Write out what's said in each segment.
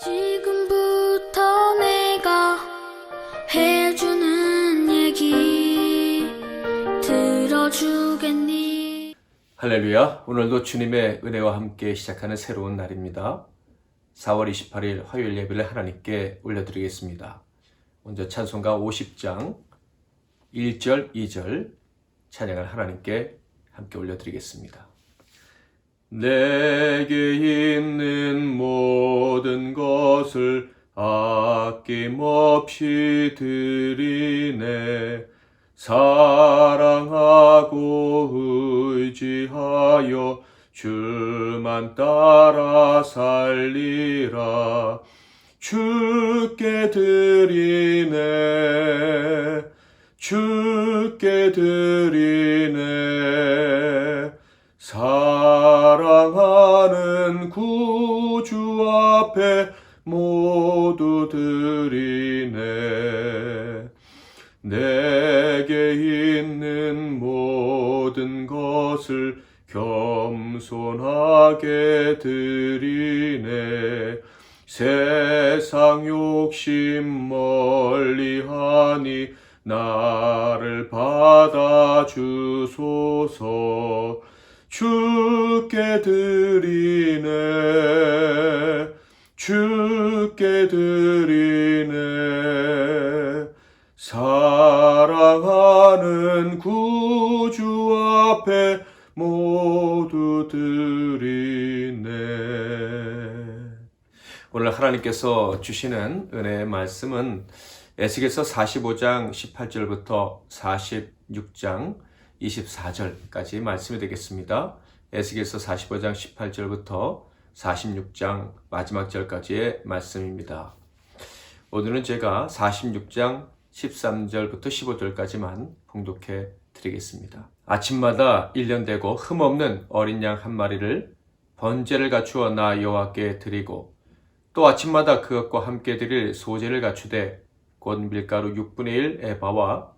지금부터 내가 해주는 얘기 들어주겠니? 할렐루야. 오늘도 주님의 은혜와 함께 시작하는 새로운 날입니다. 4월 28일 화요일 예배를 하나님께 올려드리겠습니다. 먼저 찬송가 50장 1절 2절 찬양을 하나님께 함께 올려드리겠습니다. 내게 있는 모든 것을 아낌없이 드리네. 사랑하고 의지하여 주만 따라 살리라. 주께 드리네. 주께 드리네. 사랑하는 구주 앞에 모두 드리네. 내게 있는 모든 것을 겸손하게 드리네. 세상 욕심 멀리하니 나를 받아주소서. 주께 드리네. 주께 드리네. 사랑하는 구주 앞에 모두 드리네. 오늘 하나님께서 주시는 은혜의 말씀은 에스겔서 45장 18절부터 46장 24절까지 말씀이 되겠습니다. 에스겔서 45장 18절부터 46장 마지막 절까지의 말씀입니다. 오늘은 제가 46장 13절부터 15절까지만 봉독해 드리겠습니다. 아침마다 1년 되고 흠없는 어린 양 한 마리를 번제를 갖추어 나 여호와께 드리고, 또 아침마다 그것과 함께 드릴 소제를 갖추되 곧 밀가루 6분의 1 에바와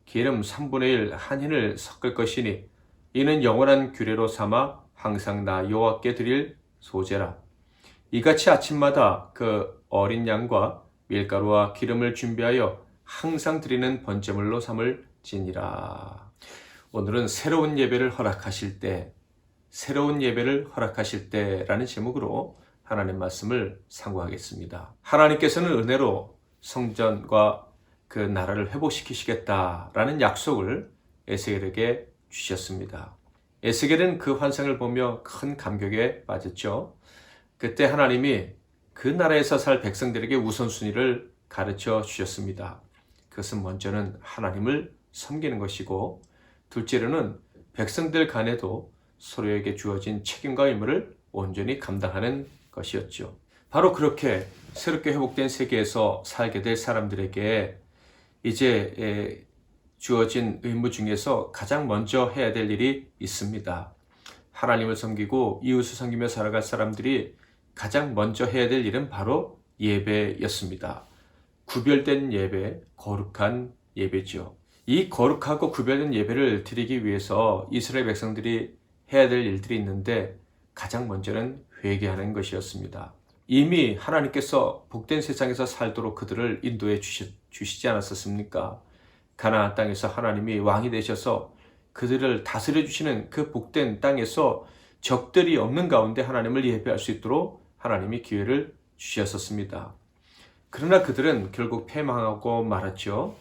기름 3분의 1 한 흰을 섞을 것이니 이는 영원한 규례로 삼아 항상 나 여호와께 드릴 소제라. 이같이 아침마다 그 어린 양과 밀가루와 기름을 준비하여 항상 드리는 번제물로 삼을지니라. 오늘은 새로운 예배를 허락하실 때, 새로운 예배를 허락하실 때라는 제목으로 하나님 말씀을 상고하겠습니다. 하나님께서는 은혜로 성전과 그 나라를 회복시키시겠다라는 약속을 에스겔에게 주셨습니다. 에스겔은 그 환상을 보며 큰 감격에 빠졌죠. 그때 하나님이 그 나라에서 살 백성들에게 우선순위를 가르쳐 주셨습니다. 그것은 먼저는 하나님을 섬기는 것이고, 둘째로는 백성들 간에도 서로에게 주어진 책임과 의무를 온전히 감당하는 것이었죠. 바로 그렇게 새롭게 회복된 세계에서 살게 될 사람들에게 이제 주어진 의무 중에서 가장 먼저 해야 될 일이 있습니다. 하나님을 섬기고 이웃을 섬기며 살아갈 사람들이 가장 먼저 해야 될 일은 바로 예배였습니다. 구별된 예배, 거룩한 예배죠. 이 거룩하고 구별된 예배를 드리기 위해서 이스라엘 백성들이 해야 될 일들이 있는데 가장 먼저는 회개하는 것이었습니다. 이미 하나님께서 복된 세상에서 살도록 그들을 인도해 주시지 않았었습니까? 가나안 땅에서 하나님이 왕이 되셔서 그들을 다스려 주시는 그 복된 땅에서 적들이 없는 가운데 하나님을 예배할 수 있도록 하나님이 기회를 주셨었습니다. 그러나 그들은 결국 패망하고 말았죠.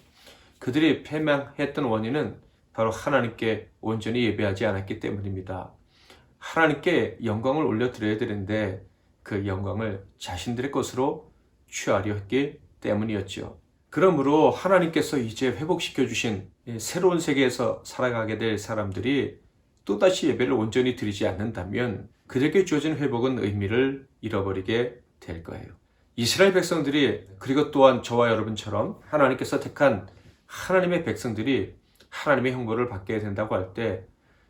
그들이 패망했던 원인은 바로 하나님께 온전히 예배하지 않았기 때문입니다. 하나님께 영광을 올려드려야 되는데 그 영광을 자신들의 것으로 취하려 했기 때문이었죠. 그러므로 하나님께서 이제 회복시켜 주신 새로운 세계에서 살아가게 될 사람들이 또다시 예배를 온전히 드리지 않는다면 그들에게 주어진 회복은 의미를 잃어버리게 될 거예요. 이스라엘 백성들이, 그리고 또한 저와 여러분처럼 하나님께서 택한 하나님의 백성들이 하나님의 형벌을 받게 된다고 할 때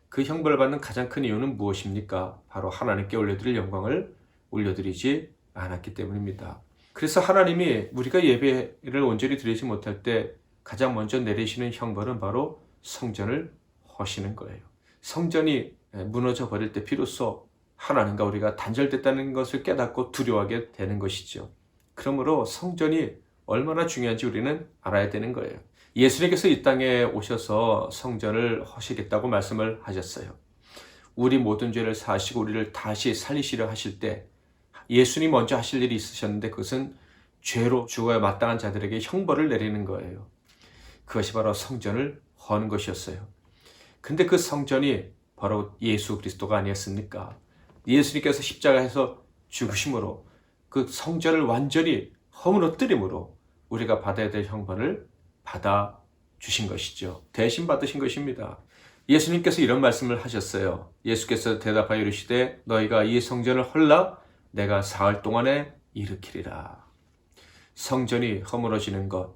그 형벌을 받는 가장 큰 이유는 무엇입니까? 바로 하나님께 올려드릴 영광을 올려드리지 않았기 때문입니다. 그래서 하나님이 우리가 예배를 온전히 드리지 못할 때 가장 먼저 내리시는 형벌은 바로 성전을 허시는 거예요. 성전이 무너져 버릴 때 비로소 하나님과 우리가 단절됐다는 것을 깨닫고 두려워하게 되는 것이죠. 그러므로 성전이 얼마나 중요한지 우리는 알아야 되는 거예요. 예수님께서 이 땅에 오셔서 성전을 허시겠다고 말씀을 하셨어요. 우리 모든 죄를 사하시고 우리를 다시 살리시려 하실 때 예수님 먼저 하실 일이 있으셨는데 그것은 죄로 죽어야 마땅한 자들에게 형벌을 내리는 거예요. 그것이 바로 성전을 허는 것이었어요. 근데 그 성전이 바로 예수 그리스도가 아니었습니까? 예수님께서 십자가에서 죽으심으로 그 성전을 완전히 허물어뜨림으로 우리가 받아야 될 형벌을 받아 주신 것이죠. 대신 받으신 것입니다. 예수님께서 이런 말씀을 하셨어요. 예수께서 대답하여 이르시되 너희가 이 성전을 헐라 내가 사흘 동안에 일으키리라. 성전이 허물어지는 것,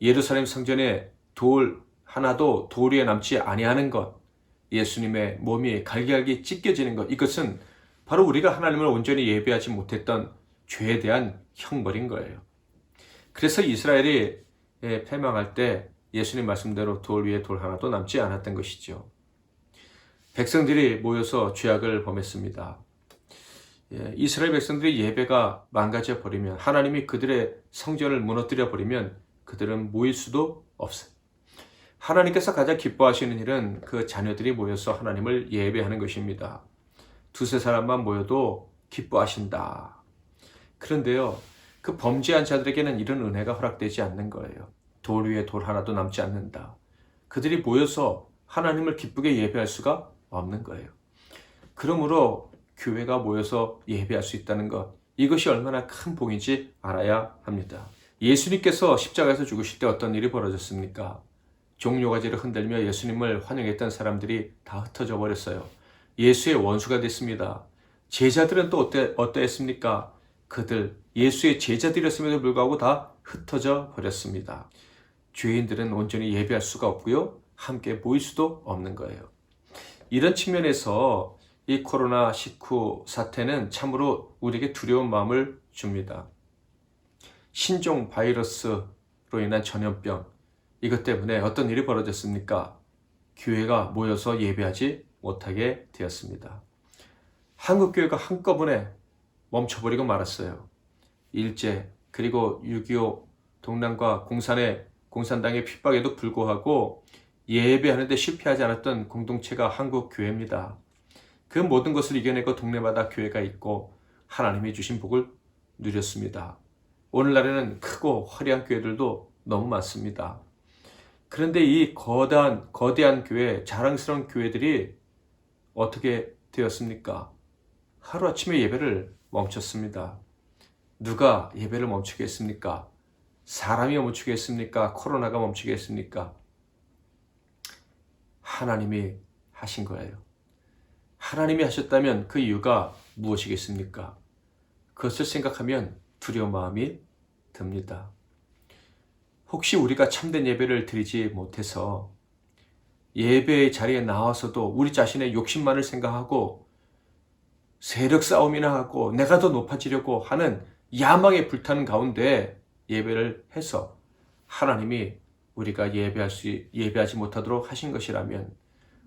예루살렘 성전에 돌 하나도 돌 위에 남지 아니하는 것, 예수님의 몸이 갈기갈기 찢겨지는 것, 이것은 바로 우리가 하나님을 온전히 예배하지 못했던 죄에 대한 형벌인 거예요. 그래서 이스라엘이 패망할 때 예수님 말씀대로 돌 위에 돌 하나도 남지 않았던 것이죠. 백성들이 모여서 죄악을 범했습니다. 이스라엘 백성들의 예배가 망가져 버리면, 하나님이 그들의 성전을 무너뜨려 버리면 그들은 모일 수도 없어요. 하나님께서 가장 기뻐하시는 일은 그 자녀들이 모여서 하나님을 예배하는 것입니다. 두세 사람만 모여도 기뻐하신다. 그런데요, 그 범죄한 자들에게는 이런 은혜가 허락되지 않는 거예요. 돌 위에 돌 하나도 남지 않는다. 그들이 모여서 하나님을 기쁘게 예배할 수가 없는 거예요. 그러므로 교회가 모여서 예배할 수 있다는 것, 이것이 얼마나 큰 복인지 알아야 합니다. 예수님께서 십자가에서 죽으실 때 어떤 일이 벌어졌습니까? 종료가지를 흔들며 예수님을 환영했던 사람들이 다 흩어져 버렸어요. 예수의 원수가 됐습니다. 제자들은 또 어떠했습니까? 그들 예수의 제자들이었음에도 불구하고 다 흩어져 버렸습니다. 죄인들은 온전히 예배할 수가 없고요. 함께 모일 수도 없는 거예요. 이런 측면에서 이 코로나19 사태는 참으로 우리에게 두려운 마음을 줍니다. 신종 바이러스로 인한 전염병, 이것 때문에 어떤 일이 벌어졌습니까? 교회가 모여서 예배하지 못하게 되었습니다. 한국교회가 한꺼번에 멈춰버리고 말았어요. 일제, 그리고 6.25 동남과 공산당의 핍박에도 불구하고 예배하는데 실패하지 않았던 공동체가 한국교회입니다. 그 모든 것을 이겨내고 동네마다 교회가 있고 하나님이 주신 복을 누렸습니다. 오늘날에는 크고 화려한 교회들도 너무 많습니다. 그런데 이 거대한 교회, 자랑스러운 교회들이 어떻게 되었습니까? 하루아침에 예배를 멈췄습니다. 누가 예배를 멈추겠습니까? 사람이 멈추겠습니까? 코로나가 멈추겠습니까? 하나님이 하신 거예요. 하나님이 하셨다면 그 이유가 무엇이겠습니까? 그것을 생각하면 두려운 마음이 듭니다. 혹시 우리가 참된 예배를 드리지 못해서 예배의 자리에 나와서도 우리 자신의 욕심만을 생각하고 세력 싸움이나 하고 내가 더 높아지려고 하는 야망에 불타는 가운데 예배를 해서 하나님이 우리가 예배하지 못하도록 하신 것이라면,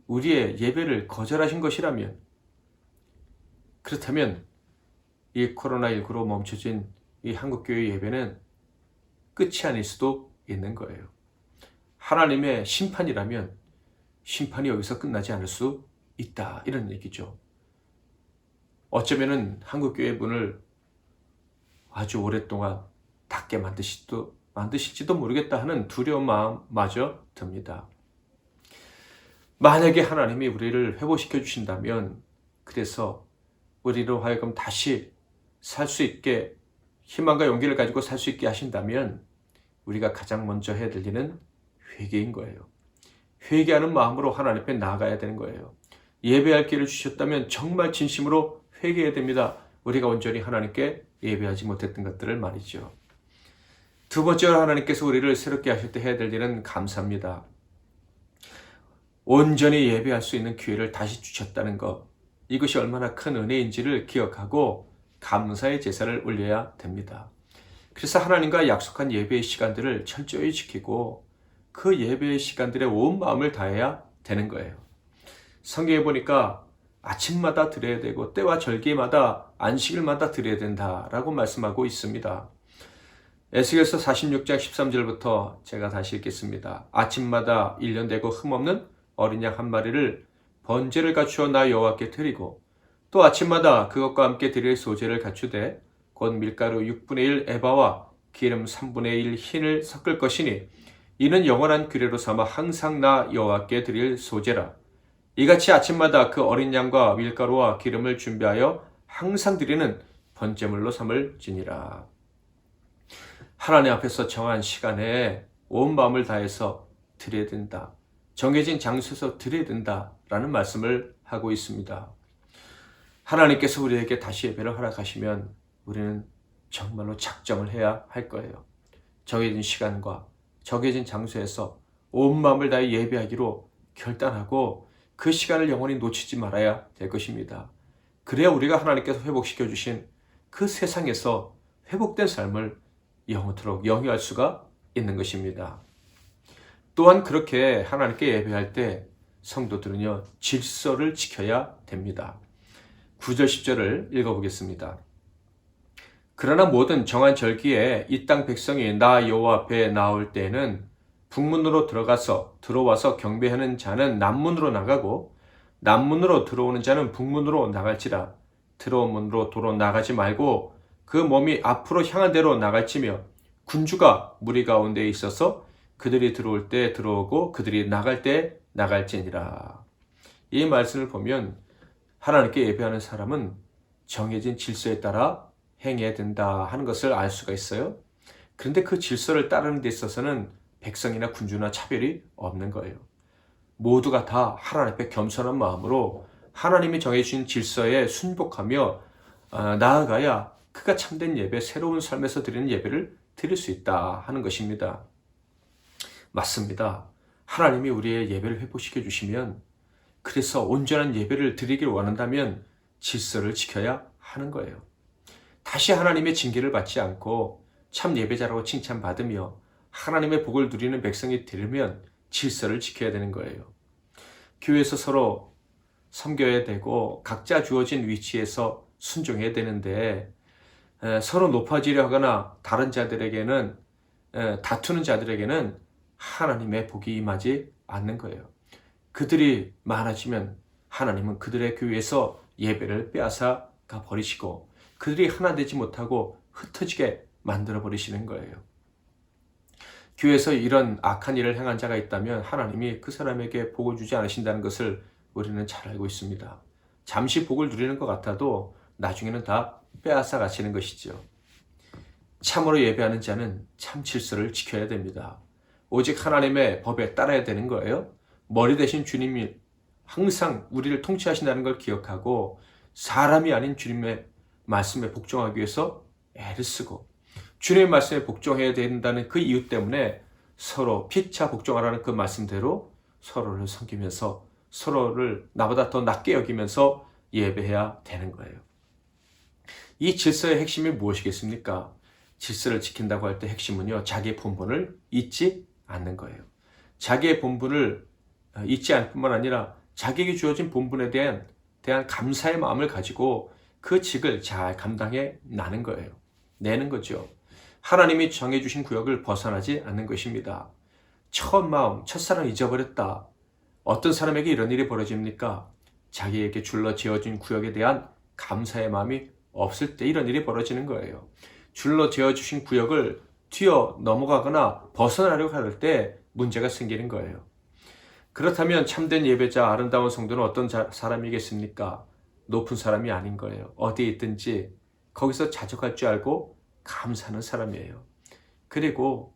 우리의 예배를 거절하신 것이라면, 그렇다면 이 코로나19로 멈춰진 이 한국교회 예배는 끝이 아닐 수도 있는 거예요. 하나님의 심판이라면 심판이 여기서 끝나지 않을 수 있다, 이런 얘기죠. 어쩌면은 한국교회 문을 아주 오랫동안 닫게 만드실지도 모르겠다 하는 두려운 마음마저 듭니다. 만약에 하나님이 우리를 회복시켜 주신다면, 그래서 우리로 하여금 다시 살 수 있게, 희망과 용기를 가지고 살 수 있게 하신다면 우리가 가장 먼저 해야 될 일은 회개인 거예요. 회개하는 마음으로 하나님 앞에 나아가야 되는 거예요. 예배할 기회를 주셨다면 정말 진심으로 회개해야 됩니다. 우리가 온전히 하나님께 예배하지 못했던 것들을 말이죠. 두 번째로 하나님께서 우리를 새롭게 하실 때 해야 될 일은 감사입니다. 온전히 예배할 수 있는 기회를 다시 주셨다는 것, 이것이 얼마나 큰 은혜인지를 기억하고 감사의 제사를 올려야 됩니다. 그래서 하나님과 약속한 예배의 시간들을 철저히 지키고 그 예배의 시간들에 온 마음을 다해야 되는 거예요. 성경에 보니까 아침마다 드려야 되고 때와 절기마다 안식일마다 드려야 된다라고 말씀하고 있습니다. 에스겔서 46장 13절부터 제가 다시 읽겠습니다. 아침마다 1년 되고 흠없는 어린 양 한 마리를 번제를 갖추어 나 여호와께 드리고 또 아침마다 그것과 함께 드릴 소제를 갖추되 곧 밀가루 6분의 1 에바와 기름 3분의 1 흰을 섞을 것이니 이는 영원한 규례로 삼아 항상 나 여호와께 드릴 소제라. 이같이 아침마다 그 어린 양과 밀가루와 기름을 준비하여 항상 드리는 번제물로 삼을지니라. 하나님 앞에서 정한 시간에 온 마음을 다해서 드려야 된다. 정해진 장소에서 드려야 된다라는 말씀을 하고 있습니다. 하나님께서 우리에게 다시 예배를 허락하시면 우리는 정말로 작정을 해야 할 거예요. 정해진 시간과 정해진 장소에서 온 마음을 다해 예배하기로 결단하고 그 시간을 영원히 놓치지 말아야 될 것입니다. 그래야 우리가 하나님께서 회복시켜 주신 그 세상에서 회복된 삶을 영원토록 영위할 수가 있는 것입니다. 또한 그렇게 하나님께 예배할 때 성도들은요, 질서를 지켜야 됩니다. 9절 10절을 읽어보겠습니다. 그러나 모든 정한 절기에 이 땅 백성이 나 여호와 앞에 나올 때에는 북문으로 들어와서 경배하는 자는 남문으로 나가고 남문으로 들어오는 자는 북문으로 나갈지라. 들어온 문으로 도로 나가지 말고 그 몸이 앞으로 향한 대로 나갈지며 군주가 무리 가운데 있어서 그들이 들어올 때 들어오고 그들이 나갈 때 나갈지니라. 이 말씀을 보면 하나님께 예배하는 사람은 정해진 질서에 따라 행해야 된다 하는 것을 알 수가 있어요. 그런데 그 질서를 따르는 데 있어서는 백성이나 군주나 차별이 없는 거예요. 모두가 다 하나님 앞에 겸손한 마음으로 하나님이 정해주신 질서에 순복하며 나아가야 그가 참된 예배, 새로운 삶에서 드리는 예배를 드릴 수 있다 하는 것입니다. 맞습니다. 하나님이 우리의 예배를 회복시켜 주시면, 그래서 온전한 예배를 드리길 원한다면 질서를 지켜야 하는 거예요. 다시 하나님의 징계를 받지 않고 참 예배자라고 칭찬받으며 하나님의 복을 누리는 백성이 되려면 질서를 지켜야 되는 거예요. 교회에서 서로 섬겨야 되고 각자 주어진 위치에서 순종해야 되는데 서로 높아지려 하거나 다른 자들에게는 다투는 자들에게는 하나님의 복이 임하지 않는 거예요. 그들이 많아지면 하나님은 그들의 교회에서 예배를 빼앗아 가 버리시고 그들이 하나 되지 못하고 흩어지게 만들어 버리시는 거예요. 교회에서 이런 악한 일을 행한 자가 있다면 하나님이 그 사람에게 복을 주지 않으신다는 것을 우리는 잘 알고 있습니다. 잠시 복을 누리는 것 같아도 나중에는 다 빼앗아 가시는 것이죠. 참으로 예배하는 자는 참 질서를 지켜야 됩니다. 오직 하나님의 법에 따라야 되는 거예요. 머리 대신 주님이 항상 우리를 통치하신다는 걸 기억하고 사람이 아닌 주님의 말씀에 복종하기 위해서 애를 쓰고 주님의 말씀에 복종해야 된다는 그 이유 때문에 서로 피차 복종하라는 그 말씀대로 서로를 섬기면서 서로를 나보다 더 낮게 여기면서 예배해야 되는 거예요. 이 질서의 핵심이 무엇이겠습니까? 질서를 지킨다고 할 때 핵심은요, 자기의 본분을 잊지 않는 거예요. 자기의 본분을 잊지 않을 뿐만 아니라 자기에게 주어진 본분에 대한 감사의 마음을 가지고 그 직을 잘 감당해 나는 거예요. 내는 거죠. 하나님이 정해주신 구역을 벗어나지 않는 것입니다. 첫 마음, 첫사랑 잊어버렸다. 어떤 사람에게 이런 일이 벌어집니까? 자기에게 줄러 지어진 구역에 대한 감사의 마음이 없을 때 이런 일이 벌어지는 거예요. 줄러 지어주신 구역을 뛰어 넘어가거나 벗어나려고 할 때 문제가 생기는 거예요. 그렇다면 참된 예배자, 아름다운 성도는 어떤 사람이겠습니까? 높은 사람이 아닌 거예요. 어디에 있든지 거기서 자족할 줄 알고 감사하는 사람이에요. 그리고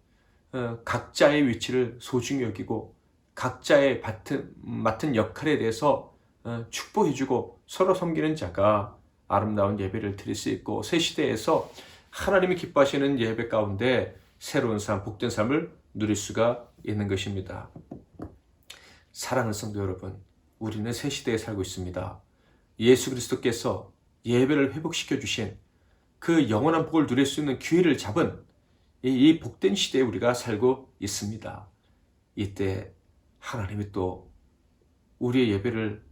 각자의 위치를 소중히 여기고 각자의 맡은 역할에 대해서 축복해주고 서로 섬기는 자가 아름다운 예배를 드릴 수 있고 새 시대에서 하나님이 기뻐하시는 예배 가운데 새로운 삶, 복된 삶을 누릴 수가 있는 것입니다. 사랑하는 성도 여러분, 우리는 새 시대에 살고 있습니다. 예수 그리스도께서 예배를 회복시켜 주신 그 영원한 복을 누릴 수 있는 기회를 잡은 이 복된 시대에 우리가 살고 있습니다. 이때 하나님이 또 우리의 예배를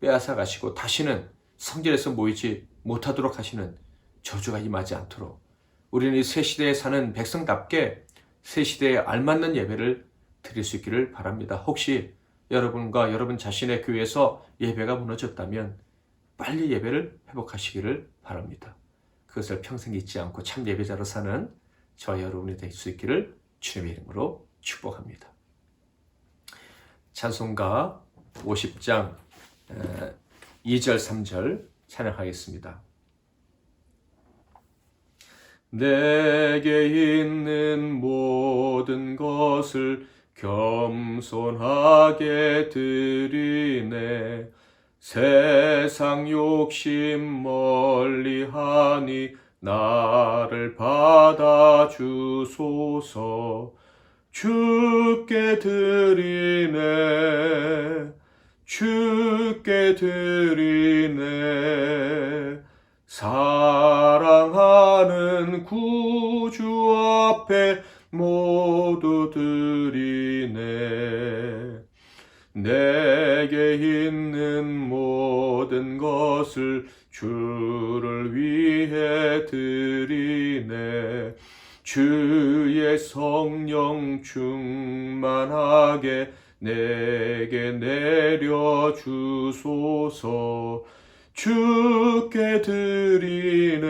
빼앗아 가시고 다시는 성전에서 모이지 못하도록 하시는 저주가 임하지 않도록 우리는 이 새 시대에 사는 백성답게 새 시대에 알맞는 예배를 드릴 수 있기를 바랍니다. 혹시 여러분과 여러분 자신의 교회에서 예배가 무너졌다면 빨리 예배를 회복하시기를 바랍니다. 그것을 평생 잊지 않고 참 예배자로 사는 저와 여러분이 될 수 있기를 주님의 이름으로 축복합니다. 찬송가 50장 2절 3절 찬양하겠습니다. 내게 있는 모든 것을 겸손하게 드리네. 세상 욕심 멀리하니 나를 받아주소서. 주께 드리네. 주께 드리네. 사랑하는 구주 앞에 모두 드리네. 내게 있는 모든 것을 주를 위해 드리네. 주의 성령 충만하게 내게 내려주소서. 주께 드리네.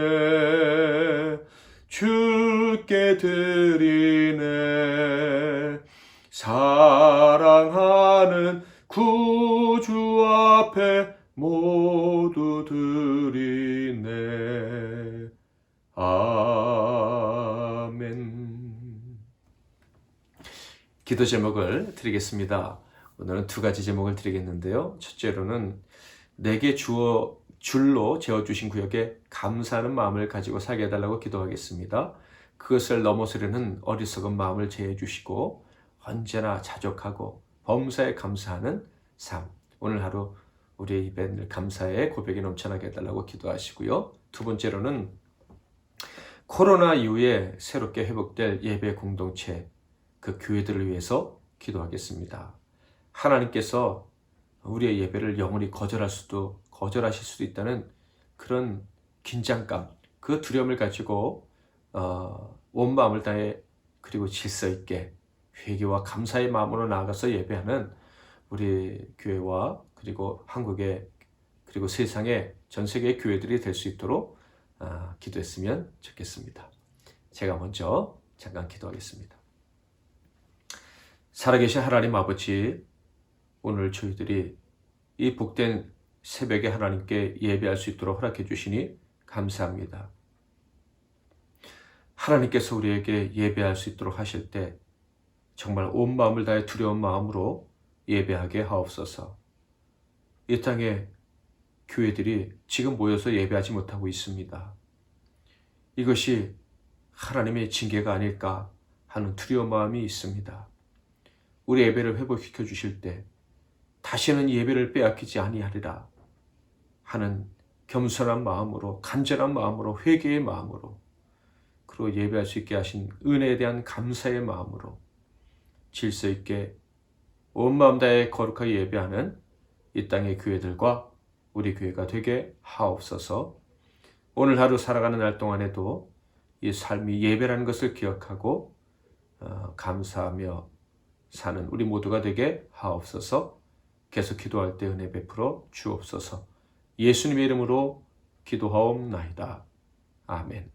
주께 드리네. 사랑하는 구주 앞에 모두 드리네. 아멘. 기도 제목을 드리겠습니다. 오늘은 두 가지 제목을 드리겠는데요. 첫째로는 내게 줄로 재어주신 구역에 감사하는 마음을 가지고 살게 해달라고 기도하겠습니다. 그것을 넘어서려는 어리석은 마음을 제해 주시고 언제나 자족하고 범사에 감사하는 삶. 오늘 하루 우리의 입에 늘 감사의 고백이 넘쳐나게 해달라고 기도하시고요. 두 번째로는 코로나 이후에 새롭게 회복될 예배 공동체, 그 교회들을 위해서 기도하겠습니다. 하나님께서 우리의 예배를 영원히 거절하실 수도 있다는 그런 긴장감, 그 두려움을 가지고 온 마음을 다해 그리고 질서 있게 회개와 감사의 마음으로 나아가서 예배하는 우리 교회와 그리고 한국의 그리고 세상의 전 세계의 교회들이 될 수 있도록 기도했으면 좋겠습니다. 제가 먼저 잠깐 기도하겠습니다. 살아계신 하나님 아버지, 오늘 저희들이 이 복된 새벽에 하나님께 예배할 수 있도록 허락해 주시니 감사합니다. 하나님께서 우리에게 예배할 수 있도록 하실 때 정말 온 마음을 다해 두려운 마음으로 예배하게 하옵소서. 이 땅에 교회들이 지금 모여서 예배하지 못하고 있습니다. 이것이 하나님의 징계가 아닐까 하는 두려운 마음이 있습니다. 우리 예배를 회복시켜 주실 때 다시는 예배를 빼앗기지 아니하리라 하는 겸손한 마음으로, 간절한 마음으로, 회개의 마음으로, 그리고 예배할 수 있게 하신 은혜에 대한 감사의 마음으로 질서 있게 온 마음 다해 거룩하게 예배하는 이 땅의 교회들과 우리 교회가 되게 하옵소서. 오늘 하루 살아가는 날 동안에도 이 삶이 예배라는 것을 기억하고 감사하며 사는 우리 모두가 되게 하옵소서. 계속 기도할 때 은혜 베풀어 주옵소서. 예수님의 이름으로 기도하옵나이다. 아멘.